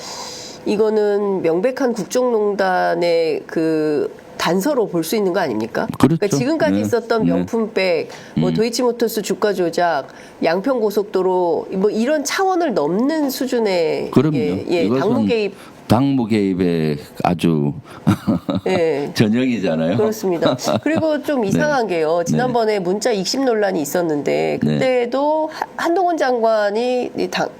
이거는 명백한 국정농단의 그 단서로 볼 수 있는 거 아닙니까? 그러니까 지금까지 있었던 명품백, 뭐 도이치모터스 주가 조작, 양평 고속도로 뭐 이런 차원을 넘는 수준의 당무 개입의 아주 전형이잖아요. 그렇습니다. 그리고 좀 이상한 게요. 지난번에 문자 익심 논란이 있었는데 그때도 한동훈 장관이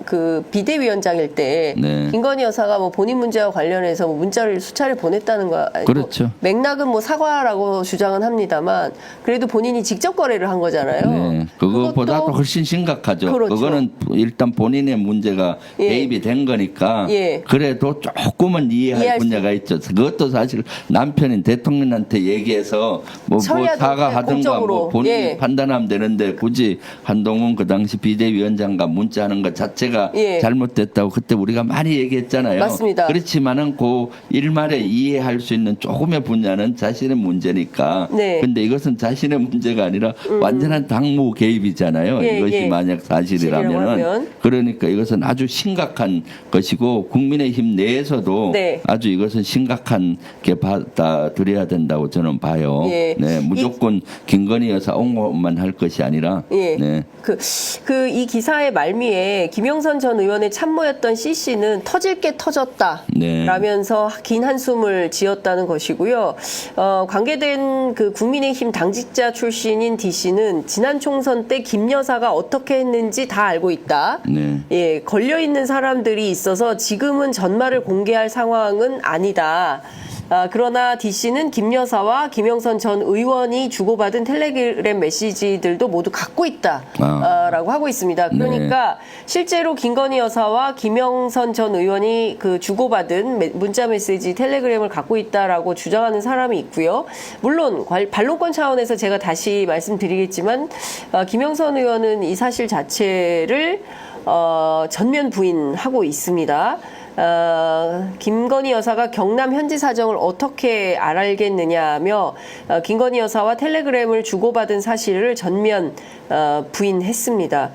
그 비대위원장일 때 김건희 여사가 뭐 본인 문제와 관련해서 뭐 문자를 수차례 보냈다는 거 알고 맥락은 뭐 사과라고 주장은 합니다만 그래도 본인이 직접 거래를 한 거잖아요. 그것보다도 훨씬 심각하죠. 그거는 일단 본인의 문제가 개입이 된 거니까 그래도 조금은 이해할 분야가 있죠. 그것도 사실 남편인 대통령한테 얘기해서 뭐 사과하든가 뭐 본인이 판단하면 되는데 굳이 한동훈 그 당시 비대위원장과 문자하는 것 자체가 잘못됐다고 그때 우리가 많이 얘기했잖아요. 맞습니다. 그렇지만은 그 일말에 이해할 수 있는 조금의 분야는 자신의 문제니까. 근데 이것은 자신의 문제가 아니라 완전한 당무 개입이잖아요. 이것이 만약 사실이라면은 그러니까 이것은 아주 심각한 것이고 국민의힘 내에서도 아주 이것은 심각한 게 받아들여야 된다고 저는 봐요. 무조건 김건희 여사 옹호만 할 것이 아니라 이 기사의 말미에 김영선 전 의원의 참모였던 C씨는 터질 게 터졌다 라면서 긴 한숨을 지었다는 것이고요. 관계된 그 국민의힘 당직자 출신인 D씨는 지난 총선 때 김 여사가 어떻게 했는지 다 알고 있다. 걸려있는 사람들이 있어서 지금은 전말을 공개할 상황은 아니다. 그러나 D씨는 김 여사와 김영선 전 의원이 주고받은 텔레그램 메시지들도 모두 갖고 있다라고 하고 있습니다. 그러니까 실제로 김건희 여사와 김영선 전 의원이 그 주고받은 문자 메시지 텔레그램을 갖고 있다라고 주장하는 사람이 있고요. 물론 반론권 차원에서 제가 다시 말씀드리겠지만 김영선 의원은 이 사실 자체를 전면 부인하고 있습니다. 김건희 여사가 경남 현지 사정을 어떻게 알겠느냐며 김건희 여사와 텔레그램을 주고받은 사실을 전면 부인했습니다.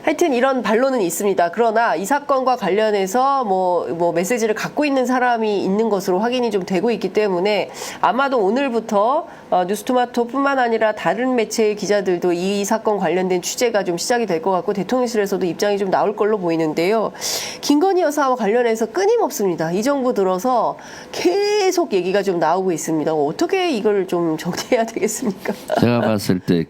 하여튼 이런 반론은 있습니다. 그러나 이 사건과 관련해서 뭐 메시지를 갖고 있는 사람이 있는 것으로 확인이 좀 되고 있기 때문에 아마도 오늘부터 뉴스토마토뿐만 아니라 다른 매체의 기자들도 이 사건 관련된 취재가 좀 시작이 될 것 같고 대통령실에서도 입장이 좀 나올 걸로 보이는데요. 김건희 여사와 관련해서 끊임없습니다. 이 정부 들어서 계속 얘기가 좀 나오고 있습니다. 어떻게 이걸 좀 정리해야 되겠습니까? 제가 봤을 때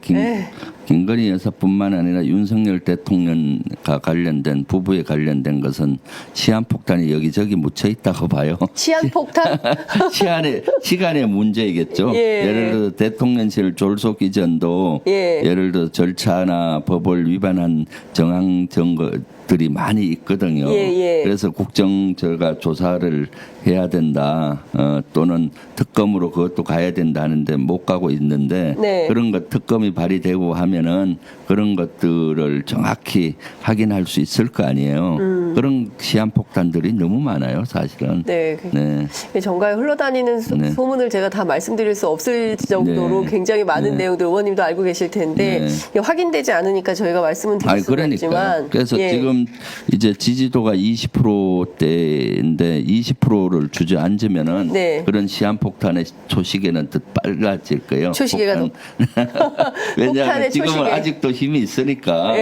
김건희 여사뿐만 아니라 윤석열 대통령과 관련된 부부에 관련된 것은 시한폭탄이 여기저기 묻혀 있다고 봐요. 시한폭탄? 시간의 문제이겠죠. 예. 예를 들어 대통령실 졸속 이전도 예를 들어 절차나 법을 위반한 정황 증거들이 많이 있거든요. 그래서 국정조가 조사를 해야 된다. 또는 특검으로 그것도 가야 된다는데 못 가고 있는데 그런 것 특검이 발의되고 하면은 그런 것들을 정확히 확인할 수 있을 거 아니에요. 그런 시한폭탄들이 너무 많아요, 사실은. 네. 정가에 흘러다니는 소문을 제가 다 말씀드릴 수 없을 정도로 굉장히 많은 내용들 의원님도 알고 계실 텐데 확인되지 않으니까 저희가 말씀은 드릴 수가 없지만 그래서 지금 이제 지지도가 20%대인데 20%를 주저앉으면은 그런 시한폭탄의 초시계는 더 빨라질 거예요. 초시계가 더 왜냐하면 지금은 아직도 힘이 있으니까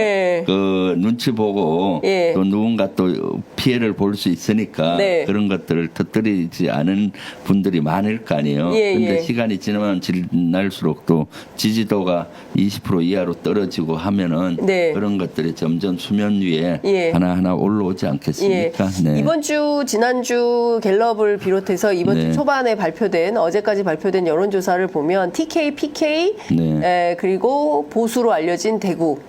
그 눈치 보고 또 누군가 또 피해를 볼 수 있으니까 그런 것들을 터뜨리지 않은 분들이 많을 거 아니에요. 그런데 시간이 지날수록 또 지지도가 20% 이하로 떨어지고 하면은 그런 것들이 점점 수면 위에 하나하나 올라오지 않겠습니까? 이번 주 지난주 갤럽을 비롯해서 이번 주 초반에 발표된 어제까지 발표된 여론조사를 보면 TK, PK 그리고 보수로 알려진 대구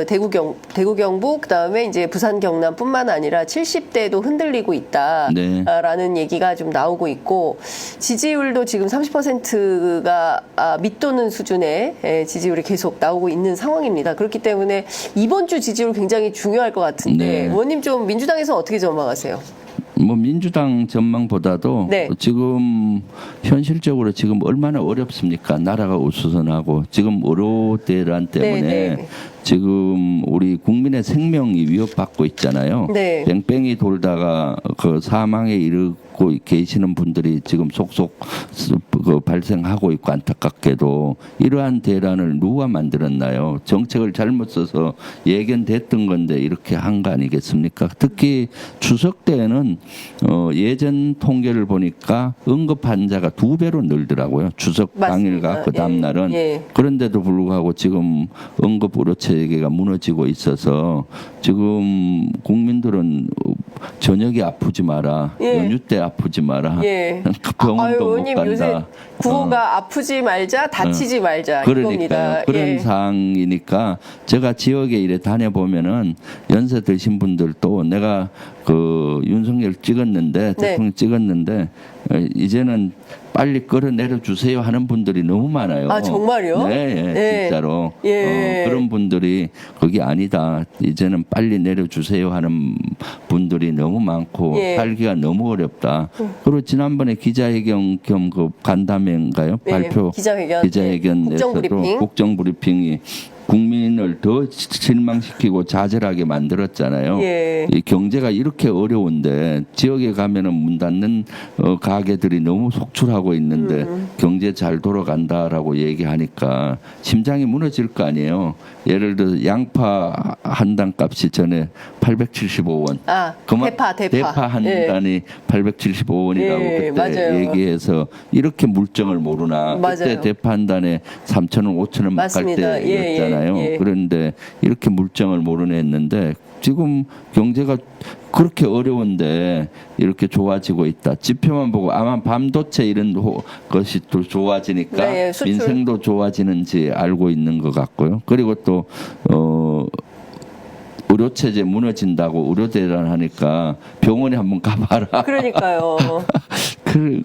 대구 경북 그다음에 이제 부산 경남뿐만 아니라 70대도 흔들리고 있다라는 얘기가 좀 나오고 있고 지지율도 지금 30%가 밑도는 수준의 지지율이 계속 나오고 있는 상황입니다. 그렇기 때문에 이번 주 지지율 굉장히 중요할 것 같은데 의원님 좀 민주당에서 어떻게 전망하세요? 뭐 민주당 전망보다도 지금 현실적으로 지금 얼마나 어렵습니까? 나라가 우수선하고 지금 의료대란 때문에 지금 우리 국민의 생명이 위협받고 있잖아요. 뺑뺑이 돌다가 그 사망에 이르고 계시는 분들이 지금 속속 발생하고 있고 안타깝게도 이러한 대란을 누가 만들었나요? 정책을 잘못 써서 예견됐던 건데 이렇게 한 거 아니겠습니까? 특히 추석 때에는 예전 통계를 보니까 응급 환자가 2배로 늘더라고요. 추석 당일과 그 다음 날은 그런데도 불구하고 지금 응급 의료 체계가 무너지고 있어서 지금 국민들은 저녁에 아프지 마라, 연휴 때 아프지 마라, 병원도 못 간다. 요새 구호가 아프지 말자, 다치지 말자 이겁니다. 그런 상황이니까 제가 지역에 이래 다녀보면은 연세 드신 분들도 내가 그 윤석열 찍었는데 대통령 찍었는데 이제는 빨리 끌어내려 주세요 하는 분들이 너무 많아요. 아 정말요? 진짜로 그런 분들이 그게 아니다. 이제는 빨리 내려주세요 하는 분들이 너무 많고 살기가 너무 어렵다. 그리고 지난번에 기자회견 겸 그 간담회인가요? 발표 기자회견에서도 국정브리핑이 국민을 더 실망시키고 좌절하게 만들었잖아요. 이 경제가 이렇게 어려운데 지역에 가면은 문 닫는 가게들이 너무 속출하고 있는데 경제 잘 돌아간다라고 얘기하니까 심장이 무너질 거 아니에요. 예를 들어 양파 한 단 값이 전에 875원. 대파 한 단이 875원이라고 그때 얘기해서 이렇게 물정을 모르나. 그때 대파 한 단에 3,000원, 5,000원 막 갈 때였잖아요. 그런데 이렇게 물정을 모르네 했는데 지금 경제가 그렇게 어려운데 이렇게 좋아지고 있다. 지표만 보고 아마 반도체 이런 것이 또 좋아지니까 민생도 좋아지는지 알고 있는 것 같고요. 그리고 또 의료체제 무너진다고 의료대란 하니까 병원에 한번 가봐라. 그러니까요.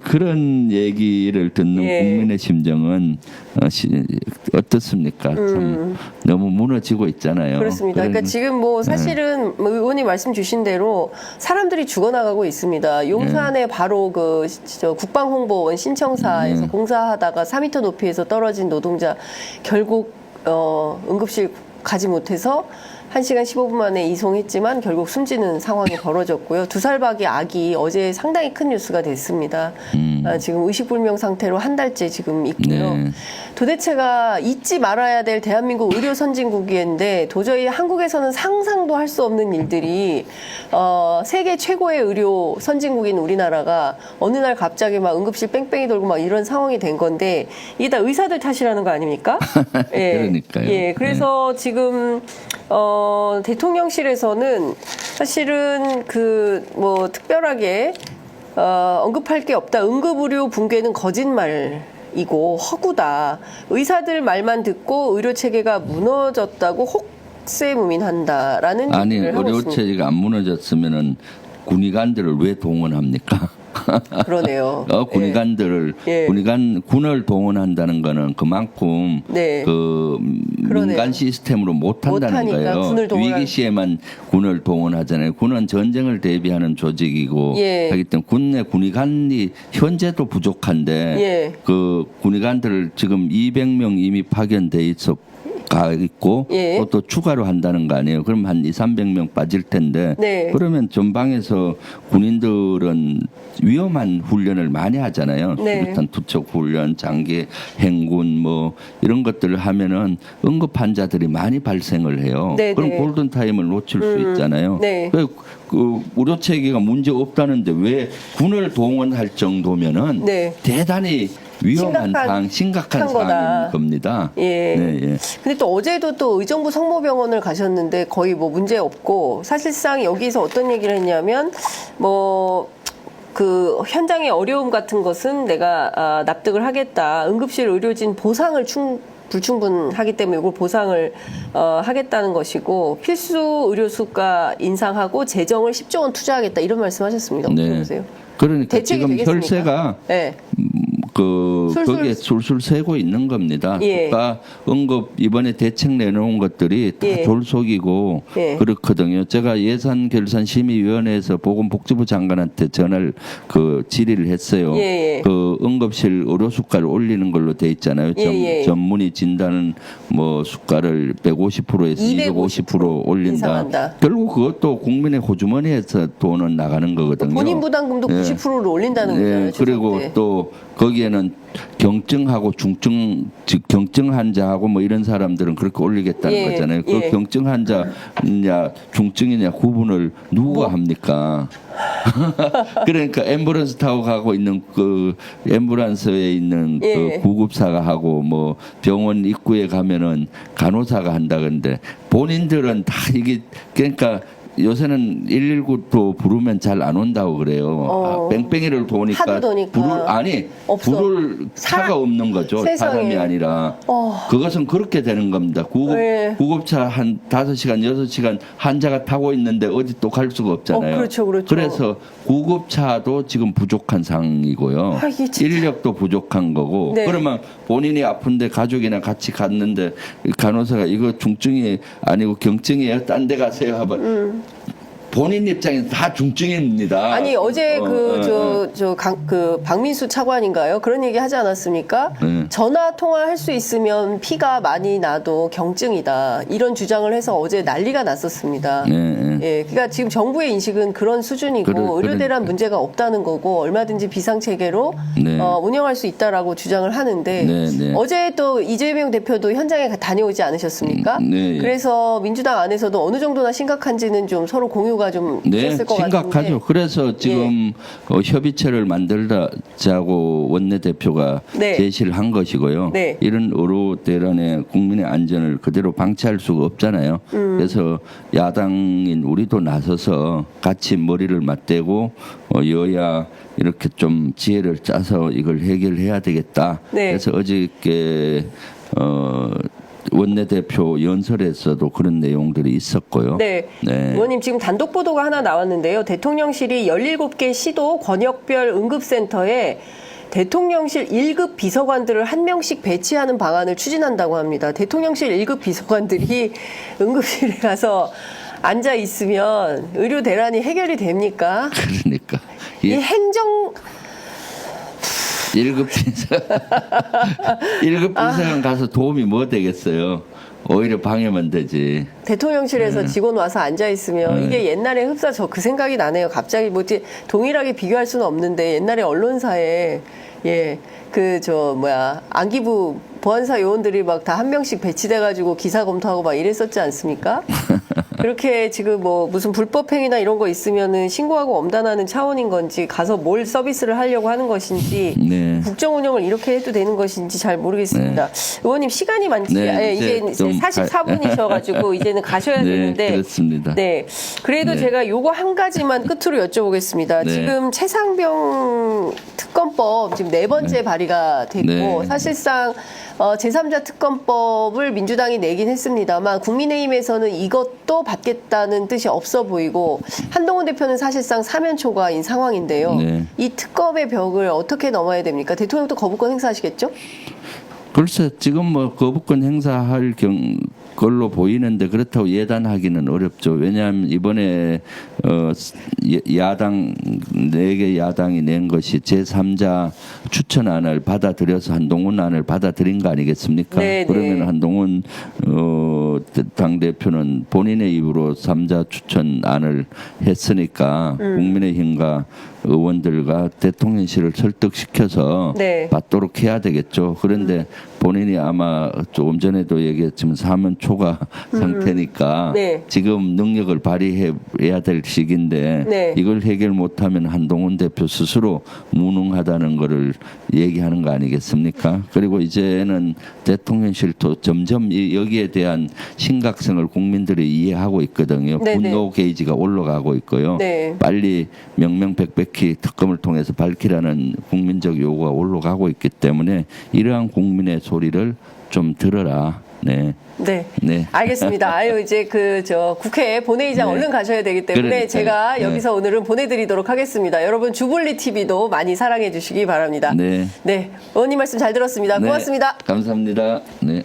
그런 얘기를 듣는 예. 국민의 심정은 어떻습니까? 참 너무 무너지고 있잖아요. 그렇습니다. 그러니까 지금 뭐 사실은 뭐 의원님 말씀 주신 대로 사람들이 죽어나가고 있습니다. 용산에 바로 저 국방홍보원 신청사에서 공사하다가 4m 높이에서 떨어진 노동자 결국 응급실 가지 못해서 1시간 15분 만에 이송했지만 결국 숨지는 상황이 벌어졌고요. 2살박이 아기 어제 상당히 큰 뉴스가 됐습니다. 지금 의식불명 상태로 한 달째 지금 있고요. 네. 도대체가 잊지 말아야 될 대한민국 의료 선진국인데 도저히 한국에서는 상상도 할 수 없는 일들이 세계 최고의 의료 선진국인 우리나라가 어느 날 갑자기 막 응급실 뺑뺑이 돌고 막 이런 상황이 된 건데 이게 다 의사들 탓이라는 거 아닙니까? 예. 그러니까요. 예. 그래서 지금 대통령실에서는 사실은 뭐 특별하게 언급할 게 없다. 응급의료 붕괴는 거짓말이고 허구다. 의사들 말만 듣고 의료 체계가 무너졌다고 혹세무민한다라는 아니 얘기를 하고 의료 있습니다. 체계가 안 무너졌으면은 군의관들을 왜 동원합니까? 그러네요. 군의관들을 예. 군을 동원한다는 거는 그만큼 네. 민간 그러네요. 시스템으로 못한다는 못하니까 거예요. 군을 위기 시에만 군을 동원하잖아요. 군은 전쟁을 대비하는 조직이고 예. 하기 때문에 군내 군의관이 현재도 부족한데 예. 그 군의관들을 지금 200명 이미 파견돼 있어. 가 있고 예. 또 추가로 한다는 거 아니에요. 그럼 한 200~300명 빠질 텐데 네. 그러면 전방에서 군인들은 위험한 훈련을 많이 하잖아요. 네. 수류탄 투척 훈련, 장기 행군 뭐 이런 것들을 하면은 응급 환자들이 많이 발생을 해요. 네, 그럼 네. 골든 타임을 놓칠 수 있잖아요. 네. 그 의료 체계가 문제 없다는데 왜 군을 동원할 정도면은 네. 대단히 위험한 심각한 거다. 상황인 겁니다. 예. 네, 예. 근데 또 어제도 또 의정부 성모병원을 가셨는데 거의 뭐 문제 없고 사실상 여기서 어떤 얘기를 했냐면 뭐 그 현장의 어려움 같은 것은 내가 납득을 하겠다. 응급실 의료진 보상을 불충분하기 때문에 이걸 보상을 하겠다는 것이고 필수 의료 수가 인상하고 재정을 10조 원 투자하겠다 이런 말씀하셨습니다. 어떻게 네. 보세요? 그러니까 대책이 지금 되겠습니까? 혈세가 네. 거기에 술술 새고 있는 겁니다. 예. 국가 응급 이번에 대책 내놓은 것들이 다 예. 졸속이고 예. 그렇거든요. 제가 예산결산심의위원회에서 보건복지부 장관한테 전화를 질의를 했어요. 예. 그 응급실 의료 수가를 올리는 걸로 돼 있잖아요. 예. 전문의 진단은 뭐 수가를 150%에서 250% 올린다. 인상한다. 결국 그것도 국민의 호주머니에서 돈은 나가는 거거든요. 본인 부담금도 90%를 올린다는 거잖아요. 그리고 때. 또 거기에는 경증하고 중증, 즉 경증 환자하고 뭐 이런 사람들은 그렇게 올리겠다는 예, 거잖아요. 그 예. 경증 환자냐 중증이냐 구분을 누가 합니까? 그러니까 앰뷸런스 타고 가고 있는 그 앰뷸런스에 있는 예. 그 구급사가 하고 뭐 병원 입구에 가면은 간호사가 한다는데 본인들은 다 이게 그러니까 요새는 119도 부르면 잘 안 온다고 그래요. 뺑뺑이를 도니까 하도 도니까. 없어. 부를 차가 없는 거죠. 세상에. 사람이 아니라. 그것은 그렇게 되는 겁니다. 네. 구급차 한 5시간, 6시간 환자가 타고 있는데 어디 또 갈 수가 없잖아요. 그렇죠. 그래서 구급차도 지금 부족한 상황이고요. 이게 진짜. 인력도 부족한 거고. 네. 그러면 본인이 아픈데 가족이나 같이 갔는데 간호사가 이거 중증이 아니고 경증이에요. 딴 데 가세요. 하면 본인 입장에서 다 중증입니다. 아니 어제 그 박민수 차관인가요? 그런 얘기 하지 않았습니까? 네. 전화 통화할 수 있으면 피가 많이 나도 경증이다. 이런 주장을 해서 어제 난리가 났었습니다. 네. 예, 그러니까 지금 정부의 인식은 그런 수준이고 의료대란 그러니까. 문제가 없다는 거고 얼마든지 비상 체계로 네. 운영할 수 있다라고 주장을 하는데 네. 어제 또 이재명 대표도 현장에 다녀오지 않으셨습니까? 네. 그래서 민주당 안에서도 어느 정도나 심각한지는 좀 서로 공유가 좀 있었을 것 심각하죠. 같은데. 그래서 지금 협의체를 만들자고 원내대표가 네. 제시를 한 것이고요. 네. 이런 의료대란의 국민의 안전을 그대로 방치할 수가 없잖아요. 그래서 야당인 우리도 나서서 같이 머리를 맞대고 여야 이렇게 좀 지혜를 짜서 이걸 해결해야 되겠다. 네. 그래서 어저께 원내대표 연설에서도 그런 내용들이 있었고요. 네. 의원님 지금 단독 보도가 하나 나왔는데요. 대통령실이 17개 시도 권역별 응급센터에 대통령실 1급 비서관들을 한 명씩 배치하는 방안을 추진한다고 합니다. 대통령실 1급 비서관들이 응급실에 가서 앉아 있으면 의료 대란이 해결이 됩니까? 그러니까 이 행정 1급 비서관 가서 도움이 뭐 되겠어요? 오히려 방해만 되지. 대통령실에서 직원 와서 앉아 있으면 이게 옛날에 흡사 저 그 생각이 나네요. 갑자기 뭐지 동일하게 비교할 수는 없는데 옛날에 언론사에 안기부 보안사 요원들이 막 다 한 명씩 배치돼 가지고 기사 검토하고 막 이랬었지 않습니까? 그렇게 지금 뭐 무슨 불법행위나 이런 거 있으면은 신고하고 엄단하는 차원인 건지 가서 뭘 서비스를 하려고 하는 것인지 네. 국정 운영을 이렇게 해도 되는 것인지 잘 모르겠습니다. 의원님 시간이 많지 이제 44분이셔가지고 이제는 가셔야 되는데 그렇습니다. 네, 그래도 제가 요거 한 가지만 끝으로 여쭤보겠습니다. 지금 최상병 특검법 지금 4번째 발의가 됐고 사실상 제3자 특검법을 민주당이 내긴 했습니다만 국민의힘에서는 이것도 받겠다는 뜻이 없어 보이고 한동훈 대표는 사실상 사면 초과인 상황인데요. 이 특검의 벽을 어떻게 넘어야 됩니까? 대통령도 거부권 행사하시겠죠? 글쎄 지금 뭐 거부권 행사할 걸로 보이는데 그렇다고 예단하기는 어렵죠. 왜냐하면 이번에 야당 4개 야당이 낸 것이 제3자 추천안을 받아들여서 한동훈 안을 받아들인 거 아니겠습니까? 그러면 한동훈 당대표는 본인의 입으로 3자 추천안을 했으니까 국민의힘과 의원들과 대통령실을 설득시켜서 받도록 해야 되겠죠. 그런데 본인이 아마 조금 전에도 얘기했지만 사면 초과 상태니까 지금 능력을 발휘해야 될 시기인데 이걸 해결 못하면 한동훈 대표 스스로 무능하다는 거를 얘기하는 거 아니겠습니까? 그리고 이제는 대통령실도 점점 여기에 대한 심각성을 국민들이 이해하고 있거든요. 분노 게이지가 올라가고 있고요. 빨리 명명백백히 특검을 통해서 밝히라는 국민적 요구가 올라가고 있기 때문에 이러한 국민의 소리를 좀 들어라. 네. 알겠습니다. 이제 국회 본회의장 얼른 가셔야 되기 때문에 제가 여기서 오늘은 보내드리도록 하겠습니다. 여러분 주블리 TV도 많이 사랑해 주시기 바랍니다. 의원님 말씀 잘 들었습니다. 고맙습니다. 감사합니다. 네.